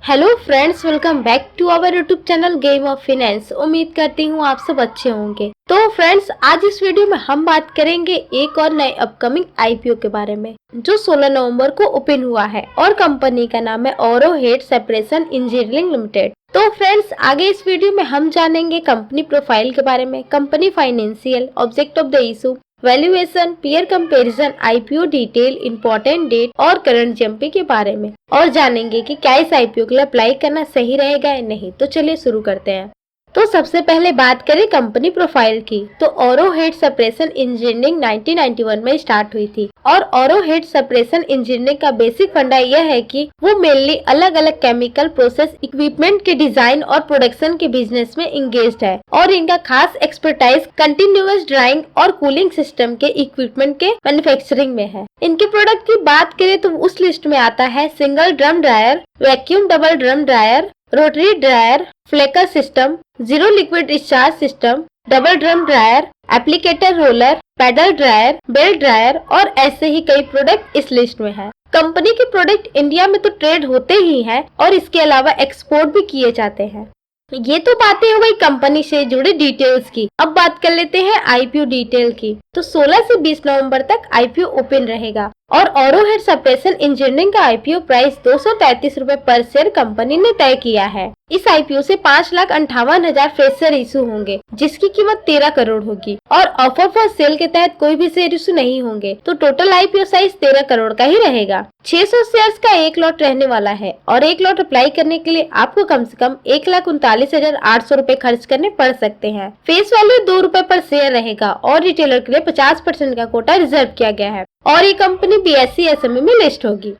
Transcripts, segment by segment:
Hello friends, welcome back to our YouTube channel Game of Finance. उम्मीद करती हूँ आप सब अच्छे होंगे। तो फ्रेंड्स, आज इस वीडियो में हम बात करेंगे एक और नए अपकमिंग आईपीओ के बारे में जो 16 नवंबर को ओपन हुआ है और कंपनी का नाम है ऑरोहेड सेपरेशन इंजीनियरिंग लिमिटेड। तो फ्रेंड्स, आगे इस वीडियो में हम जानेंगे कंपनी प्रोफाइल के बारे में, company financial, object of the issue, valuation, peer comparison, IPO detail, important date और करंट जीएमपी के बारे में, और जानेंगे कि क्या इस आईपीओ के लिए अप्लाई करना सही रहेगा या नहीं। तो चलिए शुरू करते हैं। तो सबसे पहले बात करें कंपनी प्रोफाइल की, तो ऑरोहेड सेपरेशन इंजीनियरिंग 1991 में स्टार्ट हुई थी और ऑरोहेड सेपरेशन इंजीनियरिंग का बेसिक फंडा यह है कि वो मेनली अलग अलग केमिकल प्रोसेस इक्विपमेंट के डिजाइन और प्रोडक्शन के बिजनेस में इंगेज्ड है और इनका खास एक्सपर्टाइज कंटिन्यूअस ड्राइंग और कूलिंग सिस्टम के इक्विपमेंट के मैन्युफैक्चरिंग में है। इनके प्रोडक्ट की बात करें तो उस लिस्ट में आता है single drum dryer, vacuum double drum dryer, rotary dryer, flaker system, zero liquid discharge system, double drum dryer, applicator roller, paddle dryer, belt dryer और ऐसे ही कई प्रोडक्ट इस लिस्ट में है। कंपनी के प्रोडक्ट इंडिया में तो ट्रेड होते ही हैं और इसके अलावा एक्सपोर्ट भी किए जाते हैं। ये तो बातें हो गई कंपनी से जुड़े डिटेल्स की। अब बात कर लेते हैं आईपीओ डिटेल की। तो 16 से 20 नवंबर तक आईपीओ ओपन रहेगा और ऑरोहेड सेपरेशन इंजीनियरिंग का आईपीओ प्राइस 233 रुपए पर शेयर कंपनी ने तय किया है। इस आईपीओ से 5,58,000 फ्रेश शेयर इशू होंगे जिसकी कीमत 13 करोड़ होगी और ऑफर फॉर सेल के तहत कोई भी शेयर इशू नहीं होंगे। तो टोटल आईपीओ साइज 13 करोड़ का ही रहेगा। 600 शेयर्स का एक लॉट रहने वाला है और एक लॉट अप्लाई करने के लिए आपको कम से कम 1,39,800 रुपए खर्च करने पड़ सकते हैं। फेस वैल्यू 2 रुपए पर शेयर रहेगा और रिटेलर के लिए 50% का कोटा रिजर्व किया गया है और ये कंपनी बीएसई एसएमई में लिस्ट होगी।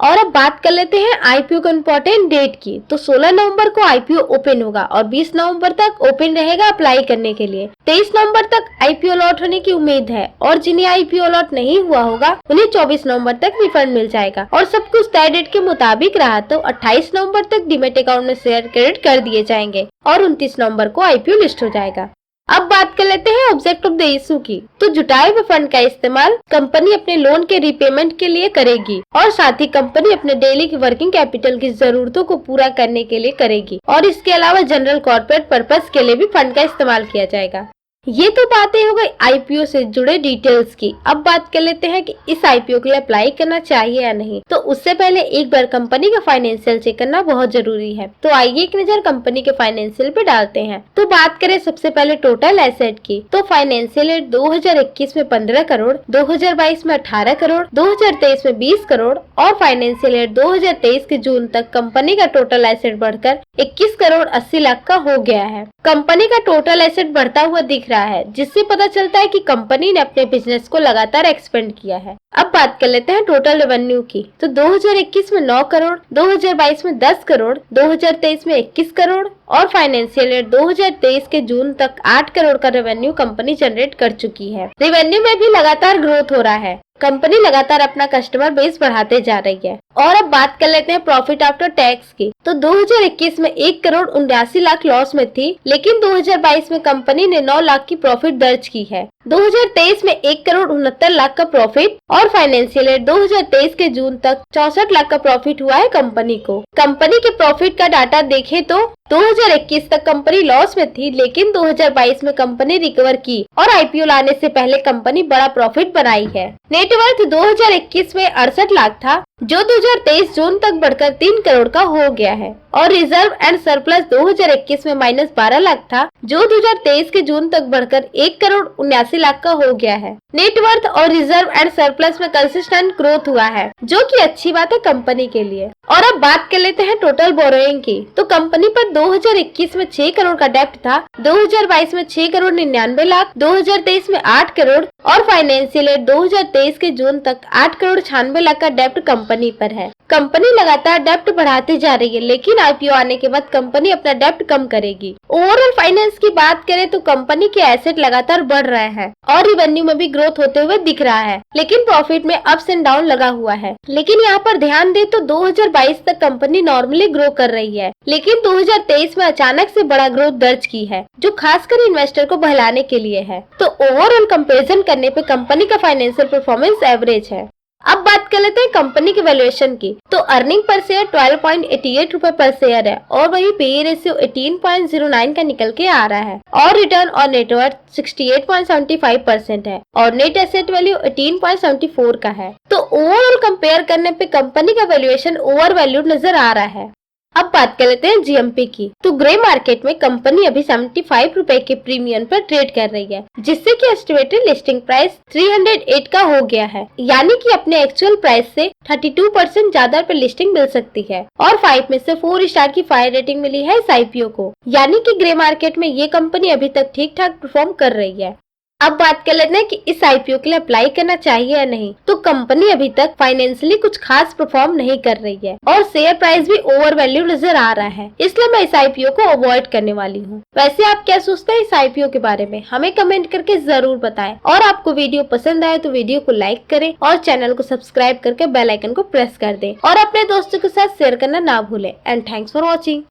और अब बात कर लेते हैं आईपीओ को इम्पोर्टेंट डेट की। तो 16 नवंबर को आईपीओ ओपन होगा और 20 नवंबर तक ओपन रहेगा अप्लाई करने के लिए। 23 नवंबर तक आईपीओ लॉट होने की उम्मीद है और जिन्हें आईपीओ लॉट नहीं हुआ होगा उन्हें 24 नवंबर तक रिफंड मिल जाएगा और सब कुछ तय डेट के मुताबिक रहा तो 28 नवंबर तक डीमेट अकाउंट में शेयर क्रेडिट कर दिए जाएंगे और 29 नवंबर को आईपीओ लिस्ट हो जाएगा। अब बात कर लेते हैं ऑब्जेक्ट ऑफ द इशू की। तो जुटाए हुए फंड का इस्तेमाल कंपनी अपने लोन के रीपेमेंट के लिए करेगी और साथ ही कंपनी अपने डेली की वर्किंग कैपिटल की जरूरतों को पूरा करने के लिए करेगी और इसके अलावा जनरल कॉर्पोरेट पर्पस के लिए भी फंड का इस्तेमाल किया जाएगा। ये तो बातें हो गई आईपीओ से जुड़े डिटेल्स की। अब बात कर लेते हैं कि इस आईपीओ के लिए अप्लाई करना चाहिए या नहीं। तो उससे पहले एक बार कंपनी का फाइनेंशियल चेक करना बहुत जरूरी है। तो आइए एक नजर कंपनी के फाइनेंशियल पे डालते हैं। तो बात करें सबसे पहले टोटल एसेट की, तो फाइनेंशियल ईयर 2021 में 15 करोड़, 2022 में 18 करोड़, 2023 में 20 करोड़ और फाइनेंशियल ईयर 2023 के जून तक कंपनी का टोटल एसेट बढ़कर 21 करोड़ 80 लाख का हो गया है। कंपनी का टोटल एसेट बढ़ता हुआ दिख रहा है जिससे पता चलता है कि कंपनी ने अपने बिजनेस को लगातार एक्सपेंड किया है। अब बात कर लेते हैं टोटल रेवेन्यू की। तो 2021 में 9 करोड़, 2022 में 10 करोड़, 2023 में 21 करोड़ और फाइनेंशियल ईयर 2023 के जून तक 8 करोड़ का रेवेन्यू कंपनी जनरेट कर चुकी है। रेवेन्यू में भी लगातार ग्रोथ हो रहा है। कंपनी लगातार अपना कस्टमर बेस बढ़ाते जा रही है। और अब बात कर लेते हैं प्रॉफिट आफ्टर टैक्स की। तो 2021 में 1 करोड़ 79 लाख लॉस में थी, लेकिन 2022 में कंपनी ने 9 लाख की प्रॉफिट दर्ज की है। 2023 में 1 करोड़ 69 लाख का प्रॉफिट और फाइनेंशियल ईयर 2023 के जून तक 64 लाख का प्रॉफिट हुआ है कंपनी को। कंपनी के प्रॉफिट का डाटा देखें तो 2021 तक कंपनी लॉस में थी, लेकिन 2022 में कंपनी रिकवर की और आईपीओ लाने से पहले कंपनी बड़ा प्रॉफिट बनाई है। नेटवर्थ 2021 में 68 लाख था जो 2023 जून तक बढ़कर 3 करोड़ का हो गया है और रिजर्व एंड सरप्लस 2021 में -12 लाख था जो 2023 के जून तक बढ़कर 1 करोड़ 79 लाख का हो गया है। नेटवर्थ और रिजर्व एंड सरप्लस में कंसिस्टेंट ग्रोथ हुआ है जो कि अच्छी बात है कंपनी के लिए। और अब बात कर लेते हैं टोटल बोरोइंग की। तो कंपनी पर 2021 में 6 करोड़ का डेप्ट था, 2022 में 6 करोड़ 99 लाख, 2023 में 8 करोड़ और फाइनेंशियल ईयर 2023 के जून तक 8 करोड़ 96 लाख का डेप्ट कंपनी पर है। कंपनी लगातार डेप्ट बढ़ाती जा रही है, लेकिन आईपीओ आने के बाद कंपनी अपना डेप्ट कम करेगी। ओवरऑल फाइनेंस की बात करें तो कंपनी के एसेट लगातार बढ़ रहे हैं और रेवेन्यू में भी ग्रोथ होते हुए दिख रहा है, लेकिन प्रॉफिट में अप्स एंड डाउन लगा हुआ है। लेकिन यहाँ पर ध्यान दे तो 2022 तक कंपनी नॉर्मली ग्रो कर रही है, लेकिन 2023 में अचानक से बड़ा ग्रोथ दर्ज की है जो खासकर इन्वेस्टर को बहलाने के लिए है। तो ओवरऑल कंपेरिजन करने पे कंपनी का फाइनेंशियल परफॉर्मेंस एवरेज है। अब बात कर लेते हैं कंपनी की वैल्यूएशन की। तो अर्निंग पर शेयर 12.88 रुपए पर शेयर है और वही पीई रेशियो 18.09 का निकल के आ रहा है और रिटर्न और नेटवर्थ 68.75% है और नेट एसेट वैल्यू 18.74 का है। तो ओवरऑल कंपेयर करने पे कंपनी का वैल्यूएशन ओवर वैल्यूड नजर आ रहा है। अब बात कर लेते हैं जीएमपी की। तो ग्रे मार्केट में कंपनी अभी 75 रुपए के प्रीमियम पर ट्रेड कर रही है, जिससे कि एस्टिमेटेड लिस्टिंग प्राइस 308 का हो गया है, यानी कि अपने एक्चुअल प्राइस से 32% ज्यादा पर लिस्टिंग मिल सकती है और 5 में से 4 स्टार की फायर रेटिंग मिली है इस आईपीओ को, यानी कि ग्रे मार्केट में ये कंपनी अभी तक ठीक ठाक परफॉर्म कर रही है। अब बात कर लेते हैं कि इस आईपीओ के लिए अप्लाई करना चाहिए या नहीं। तो कंपनी अभी तक फाइनेंशियली कुछ खास परफॉर्म नहीं कर रही है और शेयर प्राइस भी ओवर वैल्यू नजर आ रहा है, इसलिए मैं इस आईपीओ को अवॉइड करने वाली हूँ। वैसे आप क्या सोचते हैं इस आईपीओ के बारे में, हमें कमेंट करके जरूर बताएं। और आपको वीडियो पसंद आए तो वीडियो को लाइक करें और चैनल को सब्सक्राइब करके बेल आइकन को प्रेस कर दें और अपने दोस्तों के साथ शेयर करना ना भूलें। And thanks for watching.